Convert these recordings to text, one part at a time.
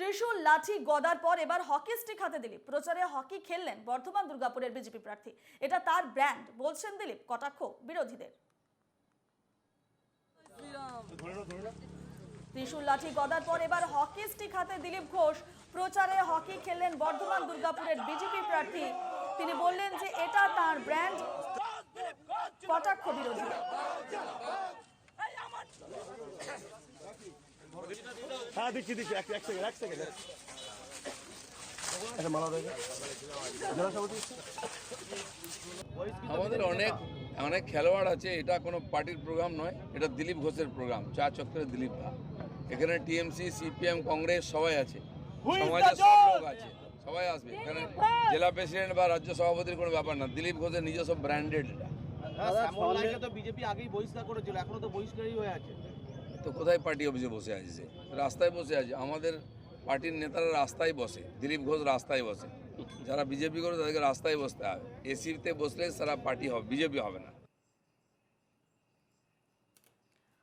ত্রিশূল লাঠি গদার পর এবার হকি স্টিক হাতে দিলীপ। প্রচারে হকি খেললেন বর্ধমান দুর্গাপুরের বিজেপি প্রার্থী। এটা তার ব্র্যান্ড বলছেন দিলীপ। কটাক্ষ বিরোধীদের। ত্রিশূল লাঠি গদার পর এবার হকি স্টিক হাতে দিলীপ ঘোষ। প্রচারে হকি খেললেন বর্ধমান দুর্গাপুরের বিজেপি প্রার্থী। তিনি বললেন যে এটা তার ব্র্যান্ড। কটাক্ষ বিরোধীদের। হ্যাঁ দেখছি এক সেকেন্ড আমাদের অনেক অনেক খেলোয়াড় আছে। এটা কোনো পার্টির প্রোগ্রাম নয়, এটা দিলীপ ঘোষের প্রোগ্রাম। চা চত্বরে দিলীপ দা, এখানে টিএমসি, সিপিএম, কংগ্রেস সবাই আছে, সমাজের সব লোক আছে, সবাই আসবে। এখানে জেলা প্রেসিডেন্ট বা রাজ্য সভাপতির কোনো ব্যাপার না, দিলীপ ঘোষের নিজস্ব ব্র্যান্ডেড। তো বিজেপি আগেই বহিষ্কার করেছিল, এখনো তো বহিষ্কারই হয়ে আছে। তো কোথায় পার্টি অফিসে বসে আছে? সে রাস্তায় বসে আছে। আমাদের পার্টির নেতারা রাস্তায় বসে, দিলীপ ঘোষ রাস্তায় বসে। যারা বিজেপি করে তাদেরকে রাস্তায় বসতে হবে। এসিতে বসলে সারা পার্টি হবে, বিজেপি হবে না।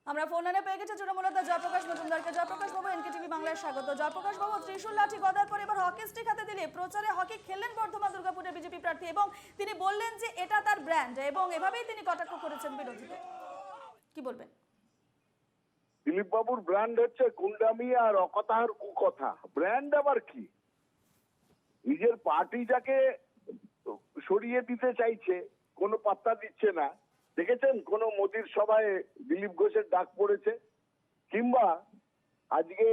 আমরা ফোন লাইনে পেয়ে গেছি তৃণমূল নেতা জয়প্রকাশ মজুমদারকে। জয়প্রকাশ বাবু, এনকেটিভি বাংলায় স্বাগত। জয়প্রকাশ বাবু, ত্রিশূল লাঠি গদার পর এবার হকি স্টিক হাতে দিলে প্রচারে হকি খেললেন বর্ধমান দুর্গাপুরের বিজেপি প্রার্থী এবং তিনি বললেন যে এটা তার ব্র্যান্ড এবং এভাবেই তিনি কটাক্ষ করেছেন বিরোধীদের। কি বলবেন? দিলীপ বাবুর ব্র্যান্ড হচ্ছে গুন্ডামি আর অকথার কুকথা। ব্র্যান্ড আবার কি? নিজের পার্টি যাকে সরিয়ে দিতে চাইছে, কোনো পাত্তা দিচ্ছে না। দেখেছেন কোন মোদির সভায় দিলীপ ঘোষের ডাক পড়েছে? কিংবা আজকে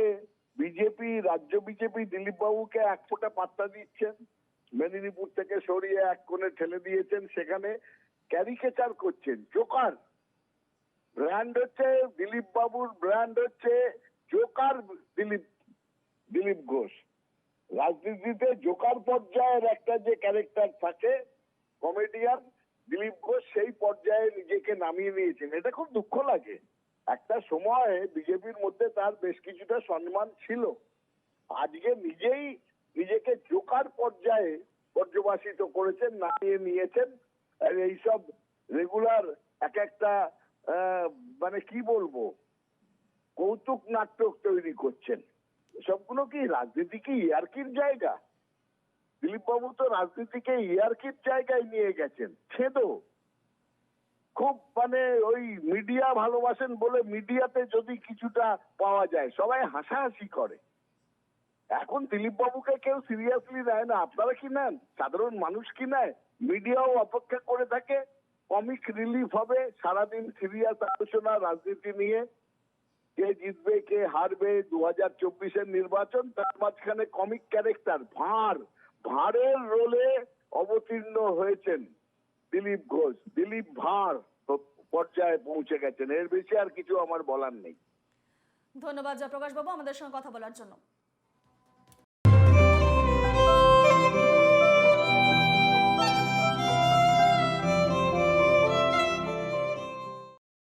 বিজেপি, রাজ্য বিজেপি দিলীপ বাবুকে এক ফোঁটা পাত্তা দিচ্ছেন? মেদিনীপুর থেকে সরিয়ে এক কোণে ঠেলে দিয়েছেন, সেখানে ক্যারিকেচার করছেন। জোকার ব্র্যান্ড হচ্ছে দিলীপ বাবুর, ব্র্যান্ড হচ্ছে জোকার দিলীপ ঘোষ। রাজনীতিতে জোকার পর্যায়ের একটা যে ক্যারেক্টার থাকে, কমেডিয়ান, দিলীপ ঘোষ সেই পর্যায়ে নিজেকে নামিয়ে নিয়েছেন। এটা খুব দুঃখ লাগে। একটা সময় বিজেপির মধ্যে তার বেশ কিছুটা সম্মান ছিল, আজকে নিজেই নিজেকে জোকার পর্যায়ে পর্যবাসিত করেছেন, নামিয়ে নিয়েছেন। আর এইসব রেগুলার এক একটা মানে কি বলবো, কৌতুক নাটক তৈরি করছেন। সবগুলো কি রাজনীতি কি ইয়ার্কির জায়গা? দিলীপ বাবু তো রাজনীতিকে ইয়ার্কির জায়গায় নিয়ে গেছেন। ছেদো খুব, মানে ওই মিডিয়া ভালোবাসেন বলে মিডিয়াতে যদি কিছুটা পাওয়া যায় সবাই হাসাহাসি করে। এখন দিলীপ বাবুকে কেউ সিরিয়াসলি নেয় না। আপনারা কি নেন? সাধারণ মানুষ কি নেয়? মিডিয়াও অপেক্ষা করে থাকে কমিক রিলিফ হবে, সারাদিন সিরিয়াস আলোচনা রাজনীতি নিয়ে, কে জিতবে কে হারবে, 2024-এর নির্বাচন, তার মাঝখানে কমিক ক্যারেক্টার ভাঁড়ের রোলে অবতীর্ণ হয়েছেন দিলীপ ঘোষ। দিলীপ ভাঁড় পর্যায়ে পৌঁছে গেছেন। এর বেশি আর কিছু আমার বলার নেই। ধন্যবাদ জয়প্রকাশ বাবু আমাদের সঙ্গে কথা বলার জন্য।